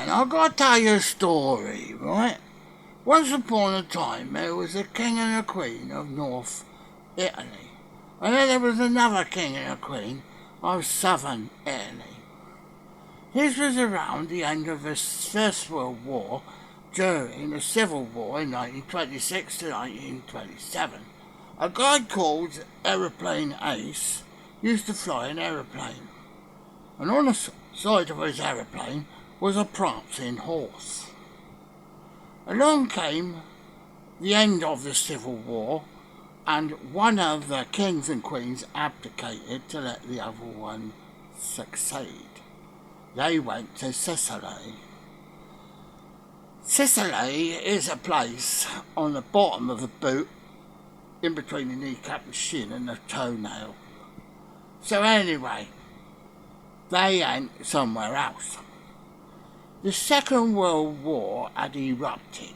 then, I've got to tell you a story, right? Once upon a time, there was a king and a queen of North Italy. And then there was another king and a queen of southern Italy. This was around the end of the First World War, during the Civil War in 1926 to 1927. A guy called Aeroplane Ace used to fly an aeroplane. And on the side of his aeroplane was a prancing horse. Along came the end of the Civil War, and one of the kings and queens abdicated to let the other one succeed. They went to Sicily. Sicily is a place on the bottom of the boot, in between the kneecap and shin and the toenail. So anyway, they went somewhere else. The Second World War had erupted.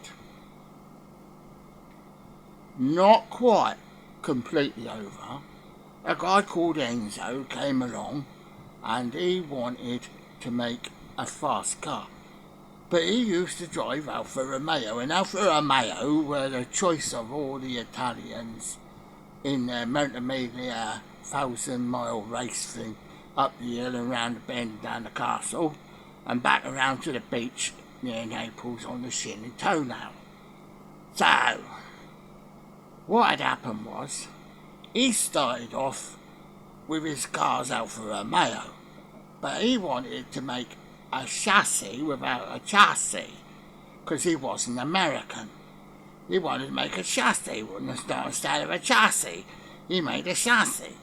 Not quite completely over. A guy called Enzo came along and he wanted to make a fast car. But he used to drive Alfa Romeo, and Alfa Romeo were the choice of all the Italians in their Montemaglia 1,000-mile race thing, up the hill and round the bend down the castle, and back around to the beach near Naples on the shin and toenail. So, what had happened was, he started off with his car's Alfa Romeo, but he wanted to make a chassis without a chassis, because he wasn't American. He wanted to make a chassis. He wouldn't start instead of a chassis. He made a chassis.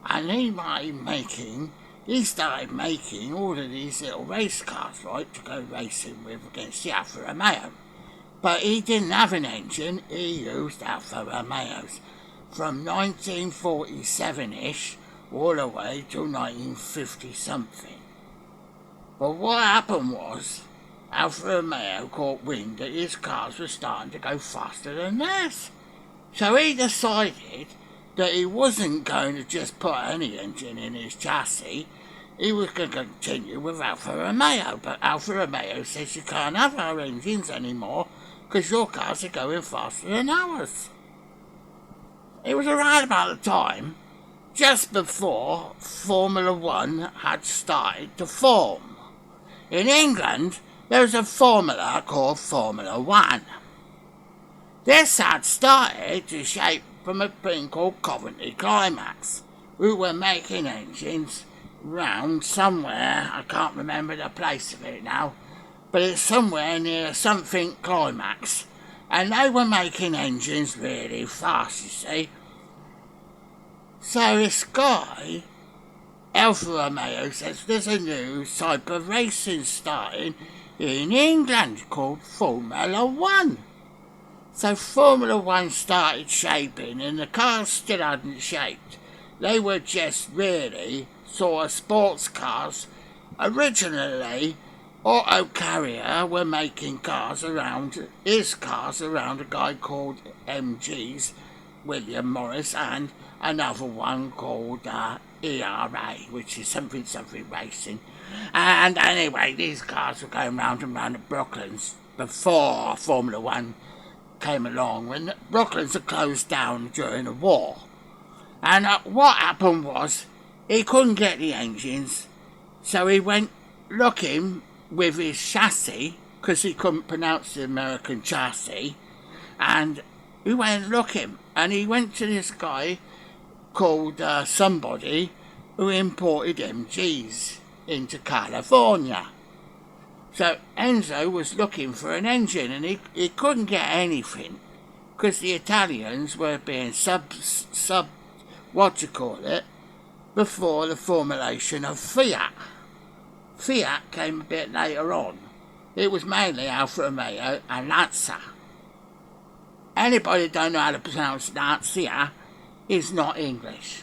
And he started making all of these little race cars, right, to go racing with against the Alfa Romeo. But he didn't have an engine. He used Alfa Romeos from 1947-ish all the way to 1950-something. But what happened was, Alfa Romeo caught wind that his cars were starting to go faster than theirs. So he decided that he wasn't going to just put any engine in his chassis. He was going to continue with Alfa Romeo. But Alfa Romeo says you can't have our engines anymore because your cars are going faster than ours. It was around about the time just before Formula One had started to form. In England, there was a formula called Formula One. This had started to shape from a thing called Coventry Climax, who were making engines round somewhere, I can't remember the place of it now, but it's somewhere near something Climax, and they were making engines really fast, you see. So this guy, Alfa Romeo, says there's a new type of racing starting in England called Formula One. So Formula One started shaping, and the cars still hadn't shaped. They were just really sort of sports cars. Originally, Auto Carrier were making cars around a guy called MG's, William Morris, and another one called ERA, which is something racing. And anyway, these cars were going round and round at Brooklands before Formula One came along, when Brooklands had closed down during the war. And what happened was, he couldn't get the engines, so he went looking with his chassis, because he couldn't pronounce the American chassis, and he went looking, and he went to this guy called somebody who imported MGs into California. So Enzo was looking for an engine, and he couldn't get anything because the Italians were being before the formulation of Fiat. Fiat came a bit later on. It was mainly Alfa Romeo and Lancia. Anybody who don't know how to pronounce Lancia is not English.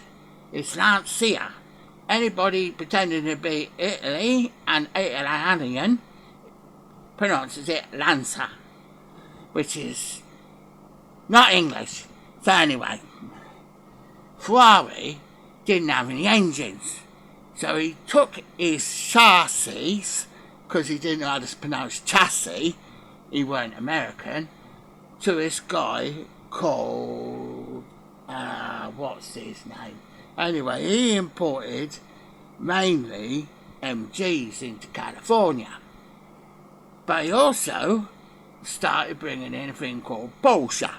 It's Lancia. Anybody pretending to be Italy and Italian pronounces it Lancia, which is not English. So anyway, Ferrari didn't have any engines, so he took his chassis, because he didn't know how to pronounce chassis, he weren't American, to this guy called, what's his name? Anyway, he imported mainly MGs into California. But he also started bringing in a thing called Porsche.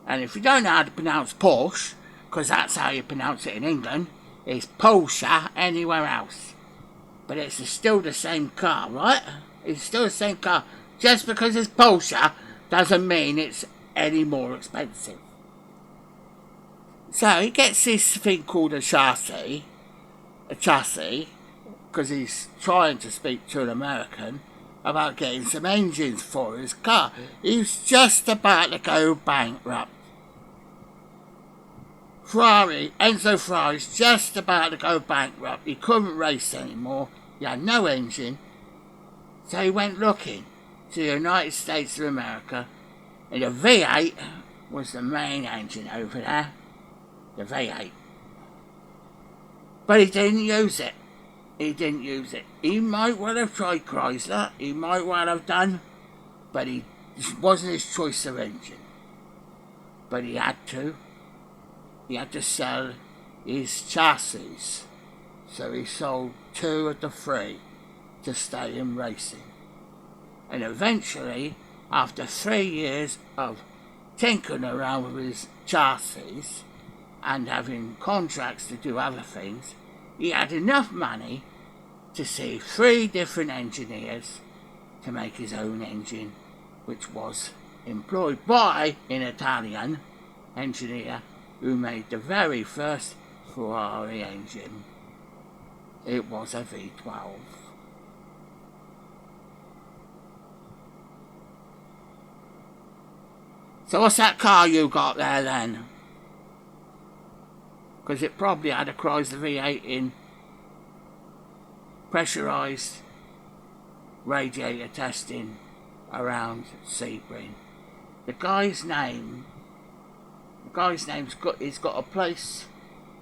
And if you don't know how to pronounce Porsche, because that's how you pronounce it in England, it's Porsche anywhere else. But it's still the same car, right? It's still the same car. Just because it's Porsche doesn't mean it's any more expensive. So he gets this thing called a chassis, because he's trying to speak to an American about getting some engines for his car. He's just about to go bankrupt. Enzo Ferrari's just about to go bankrupt. He couldn't race anymore. He had no engine. So he went looking to the United States of America, and the V8 was the main engine over there. The V8. But he didn't use it. He might well have tried Chrysler. He might well have done. But it wasn't his choice of engine. But he had to. He had to sell his chassis. So he sold 2 of the 3 to stay in racing. And eventually, after 3 years of tinkering around with his chassis and having contracts to do other things, he had enough money to see 3 different engineers to make his own engine, which was employed by an Italian engineer who made the very first Ferrari engine. It was a V12. So what's that car you got there then? Because it probably had a Chrysler V8 in pressurised radiator testing around Sebring. The guy's he's got a place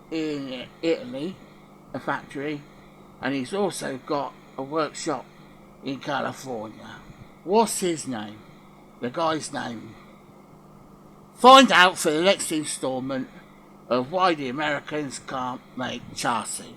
in Italy, a factory, and he's also got a workshop in California. What's his name? The guy's name. Find out for the next instalment of why the Americans can't make chassis.